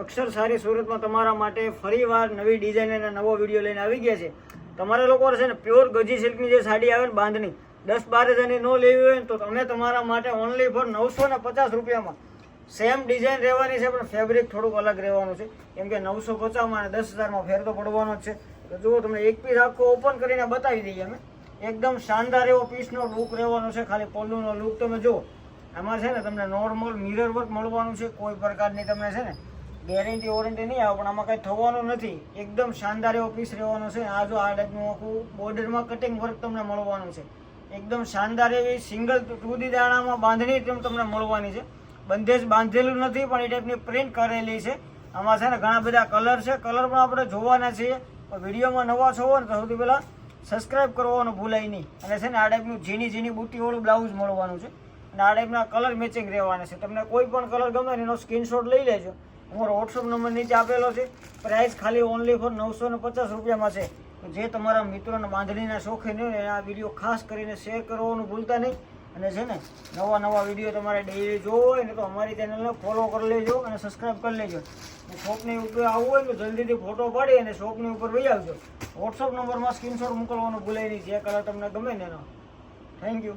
અક્ષર સારી સુરતમાં તમારા માટે ફરીવાર નવી ડિઝાઇન અને નવો વિડીયો લઈને આવી ગયા છે. તમારા લોકો છે ને પ્યોર ગજી સિલ્કની જે સાડી આવે ને બાંધણી 10-12 હજારની ન લેવી હોય ને તો તમે તમારા માટે ઓનલી ફોર 950 રૂપિયામાં સેમ ડિઝાઇન રહેવાની છે, પણ ફેબ્રિક થોડુંક અલગ રહેવાનું છે. કેમ કે 950માં અને 10,000માં ફેર તો પડવાનો જ છે. તો જુઓ, તમને એક પીસ આખો ઓપન કરીને બતાવી દઈએ અમે. એકદમ શાનદાર એવો પીસનો લુક રહેવાનો છે. ખાલી પલ્લુનો લુક તમે જુઓ. આમાં છે ને તમને નોર્મલ મિરર વર્ક મળવાનું છે. કોઈ પ્રકારની તમને છે ને ગેરંટી વોરંટી નહીં આવે, પણ આમાં કંઈ થવાનું નથી. એકદમ શાનદાર એવો પીસ રહેવાનો છે. આ જો આ ટાઈપનું આખું બોર્ડરમાં કટિંગ વર્ક તમને મળવાનું છે. એકદમ શાનદાર એવી સિંગલ 2D દાણામાં બાંધણી તમને મળવાની છે. બંધેજ બાંધેલું નથી, પણ એ ટાઈપની પ્રિન્ટ કરેલી છે. આમાં છે ને ઘણા બધા કલર છે. કલર પણ આપણે જોવાના છીએ. પણ વિડીયોમાં નવા છો ને તો સૌથી પહેલાં સબસ્ક્રાઈબ કરવાનું ભૂલાય નહીં. અને છે ને આ ટાઈપનું ઝીણી બુટ્ટીવાળું બ્લાઉઝ મળવાનું છે. અને આ ટાઈપના કલર મેચિંગ રહેવાના છે. તમને કોઈ પણ કલર ગમે ને એનો સ્ક્રીનશોટ લઈ લેજો. અમારો વોટ્સઅપ નંબર નીચે આપેલો છે. પ્રાઇસ ખાલી ઓનલી ફોર 950 રૂપિયામાં છે. જે તમારા મિત્રોને બાંધણીના શોખીન હોય ને આ વિડીયો ખાસ કરીને શેર કરવાનું ભૂલતા નહીં. અને છે ને નવા વિડીયો તમારે ડેઈલી જોવો હોય ને તો અમારી ચેનલને ફોલો કરી લેજો અને સબસ્ક્રાઈબ કરી લેજો. શોપની ઉપર આવવું હોય તો જલ્દીથી ફોટો પાડી અને શોપની ઉપર વહી આવજો. વોટ્સઅપ નંબરમાં સ્ક્રીનશોટ મોકલવાનું ભૂલાય નહીં, જે કલર તમને ગમે ને એનો. Thank you.